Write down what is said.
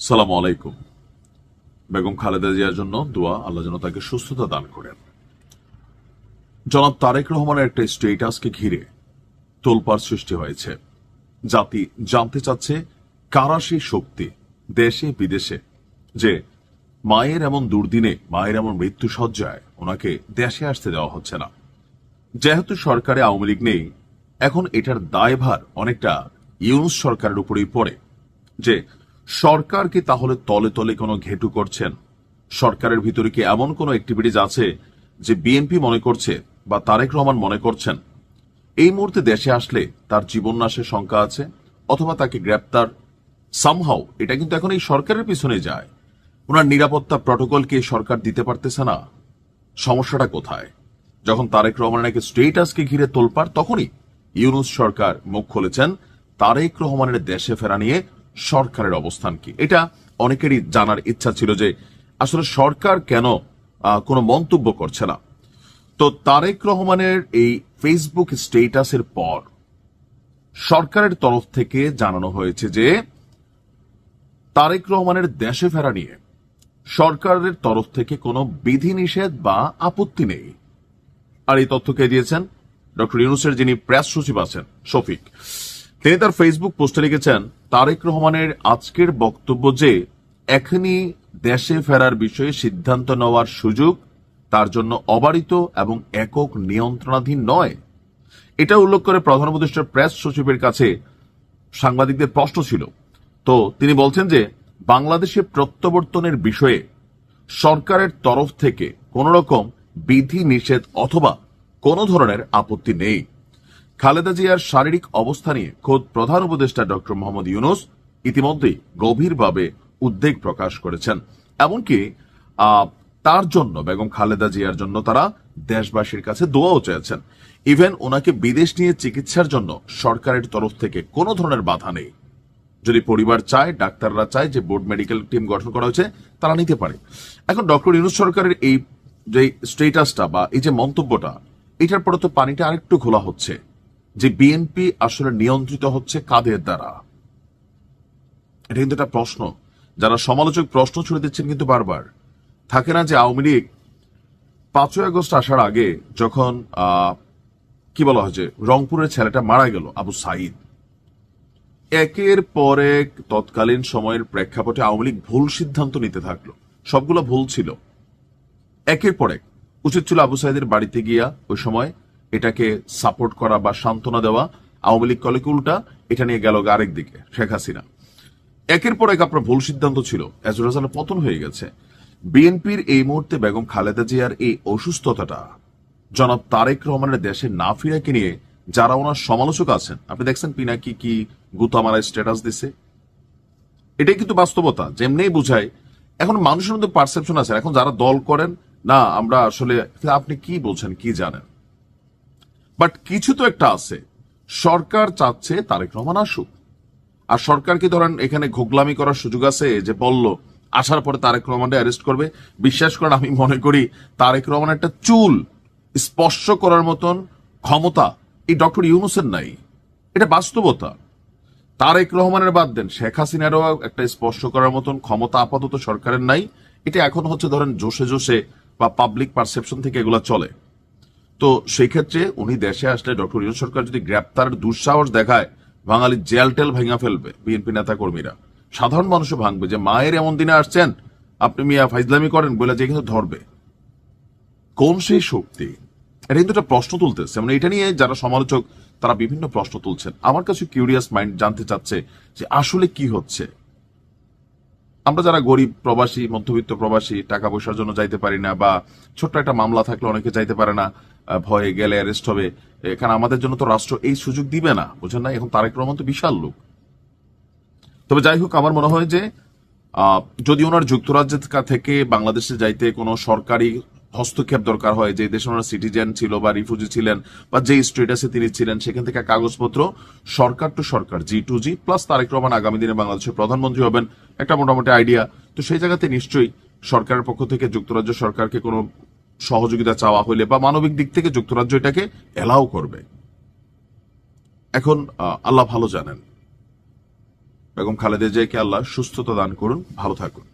সালামু আলাইকুম। বেগম খালেদা জিয়ার জন্য দোয়া, আল্লাহ যেন তাকে সুস্থতা দান করেন। জনাব তারেক রহমানের একটা স্টেটাসকে ঘিরে তোলপাড় সৃষ্টি হয়েছে। জাতি জানতে চাচ্ছে কারা সেই শক্তি দেশে বিদেশে যে মায়ের এমন দুর্দিনে, মায়ের এমন মৃত্যু সজ্জায় ওনাকে দেশে আসতে দেওয়া হচ্ছে না। যেহেতু সরকারে আওয়ামী লীগ নেই, এখন এটার দায়ভার অনেকটা ইউনূস সরকারের উপরেই পড়ে। যে সরকার কি তাহলে তলে তলে কোনো ঘেটু করছেন? সরকারের ভিতরে কি এমন কোনো অ্যাক্টিভিটিজ আছে যে বিএনপি মনে করছে বা তারেক রহমান মনে করছেন এই মুহূর্তে দেশে আসলে তার জীবন নাশের শঙ্কা আছে, অথবা তাকে গ্রেপ্তার সামহাও? এটা কিন্তু এখন এই সরকারের পিছনে যায়। ওনার নিরাপত্তা প্রটোকল কি সরকার দিতে পারতেছে না? সমস্যাটা কোথায়? যখন তারেক রহমানের স্টেটাসকে ঘিরে তোলপাড়, তখনই ইউনূস সরকার মুখ খুলেছেন তারেক রহমানের দেশে ফেরা নিয়ে সরকারের অবস্থান কি। এটা অনেকেরই জানার ইচ্ছা ছিল যে আসলে সরকার কেন কোনো মন্তব্য করছে না। তো তারেক রহমানের এই ফেসবুক স্টেটাসের পর সরকারের তরফ থেকে জানানো হয়েছে যে তারেক রহমানের দেশে ফেরা নিয়ে সরকারের তরফ থেকে কোনো বিধিনিষেধ বা আপত্তি নেই। আর এই তথ্যকে দিয়েছেন ডক্টর ইউনূসের যিনি প্রেস সচিব আছেন শফিক। তিনি তার ফেসবুক পোস্টে লিখেছেন, তারেক রহমানের আজকের বক্তব্য যে এখনই দেশে ফেরার বিষয়ে সিদ্ধান্ত নেওয়ার সুযোগ তার জন্য অবারিত এবং একক নিয়ন্ত্রণাধীন নয়। এটা উল্লেখ করে প্রধান উপদেষ্টার প্রেস সচিবের কাছে সাংবাদিকদের প্রশ্ন ছিল। তো তিনি বলছেন যে বাংলাদেশে প্রত্যাবর্তনের বিষয়ে সরকারের তরফ থেকে কোন রকম বিধি নিষেধ অথবা কোন ধরনের আপত্তি নেই। খালেদা জিয়ার শারীরিক অবস্থা নিয়ে খোদ প্রধান উপদেষ্টা ডক্টর মোহাম্মদ ইউনূস ইতিমধ্যেই গভীরভাবে উদ্বেগ প্রকাশ করেছেন। এমনকি তার জন্য, বেগম খালেদা জিয়ার জন্য তারা দেশবাসীর কাছে দোয়াও চেয়েছেন। ইভেন ওনাকে বিদেশ নিয়ে চিকিৎসার জন্য সরকারের তরফ থেকে কোনো ধরনের বাধা নেই। যদি পরিবার চায়, ডাক্তাররা চায় যে বোর্ড মেডিকেল টিম গঠন করা হয়েছে, তারা নিতে পারে। এখন ডক্টর ইউনূস সরকারের এই যে স্টেটাসটা বা এই যে মন্তব্যটা, এটার পরে তো পানিটা আরেকটু ঘোলা হচ্ছে যে বিএনপি আসলে নিয়ন্ত্রিত হচ্ছে কাদের দ্বারা। এটা কিন্তু একটা প্রশ্ন, যারা সমালোচক প্রশ্ন ছুড়ে দিচ্ছেন কিন্তু বারবার। থাকে না যে আওয়ামী লীগ 5ই আগস্ট আসার আগে যখন কি বলা হয় যে রংপুরের ছেলেটা মারা গেল, আবু সাইদ, একের পর এক তৎকালীন সময়ের প্রেক্ষাপটে আওয়ামী লীগ ভুল সিদ্ধান্ত নিতে থাকলো। সবগুলো ভুল ছিল। একের পর এক উচিত ছিল আবু সাইদের বাড়িতে গিয়া ওই সময় এটাকে সাপোর্ট করা বা সান্ত্বনা দেওয়া। আওয়ামী লীগ কলে উল্টা এটা নিয়ে গেল আরেক দিকে, শেখ হাসিনা। একের পর এক আপনার ভুল সিদ্ধান্ত ছিল, এজ রেজাল্ট পতন হয়ে গেছে। বিএনপির এই মুহূর্তে বেগম খালেদা জিয়ার এই অসুস্থতাটা জনাব তারেক রহমানের দেশে না ফিরাকে নিয়ে যারা ওনার সমালোচক আছেন, আপনি দেখছেন পিনাকি কি গুতামারায় স্ট্যাটাস দিছে। এটাই কিন্তু বাস্তবতা, যেমনি বুঝায়। এখন মানুষের মধ্যে পারসেপশন আছে, এখন যারা দল করেন না আমরা আসলে আপনি কি বলছেন, কি জানেন, বাট কিছু তো একটা আছে। সরকার চাচ্ছে তারেক রহমান আসুক, আর সরকারকে ধরেন এখানে ঘোগলামি করার সুযোগ আছে যে বলল আসার পরে তারেক রহমানকে অ্যারেস্ট করবে। বিশ্বাস করেন, আমি মনে করি তারেক রহমান একটা চুল স্পর্শ করার মতন ক্ষমতা এই ডক্টর ইউনূসের নাই। এটা বাস্তবতা। তারেক রহমানের বাদ দেন, শেখ হাসিনারও একটা স্পর্শ করার মতন ক্ষমতা আপাতত সরকারের নাই। এটা এখন হচ্ছে ধরেন জোশে জোশে বা পাবলিক পারসেপশন থেকে এগুলা চলে। তো সেই ক্ষেত্রে উনি দেশে আসলে ডক্টর ইউনূস সরকার যদি গ্রেপ্তারের দুঃসাহস দেখায়, বাঙালি জেল টেল ভেঙা ফেলবে বিএনপি নেতা কর্মীরা, সাধারণ মানুষও ভাঙবে যে মায়ের এমন দিনে আসছেন আপনি মিয়া ফাইজলামি করেন বলে, যে কিন্তু ধরবে। কোন সেই শক্তি? এটা কিন্তু একটা প্রশ্ন তুলতেছে। মানে এটা নিয়ে যারা সমালোচক তারা বিভিন্ন প্রশ্ন তুলছেন। আমার কাছে কিউরিয়াস মাইন্ড জানতে চাচ্ছে যে আসলে কি হচ্ছে। আমরা যারা গরিব প্রবাসী, মধ্যবিত্ত প্রবাসী, টাকা পয়সার জন্য যাইতে পারি না, বা ছোট্ট একটা মামলা থাকলে অনেকে যাইতে পারে না, ভয়ে গেলে অ্যারেস্ট হবে। এখানে আমাদের জন্য তো রাষ্ট্র এই সুযোগ দিবে না, বুঝেন না? এখন তারেক রহমান তো বিশাল লোক। তবে যাই হোক, আমার মনে হয় যে যদি ওনার যুক্তরাজ্য থেকে বাংলাদেশে যাইতে কোনো সরকারি হস্তক্ষেপ দরকার হয়, যে দেশে ওনার সিটিজেন ছিল বা রিফিউজি ছিলেন বা যে স্টেটাসে তিনি ছিলেন, সেখান থেকে কাগজপত্র সরকার টু সরকার, G2G প্লাস তারেক রহমান আগামী দিনে বাংলাদেশের প্রধানমন্ত্রী হবেন, একটা মোটামুটি আইডিয়া। তো সেই জায়গাতে নিশ্চয়ই সরকারের পক্ষ থেকে যুক্তরাজ্য সরকারকে কোনো সহযোগিতা চাওয়া হইলে বা মানবিক দিক থেকে যুক্তরাজ্য এটাকে এলাও করবে। এখন আল্লাহ ভালো জানেন। বেগম খালেদা জিয়াকে আল্লাহ সুস্থতা দান করুন, ভালো থাকুন।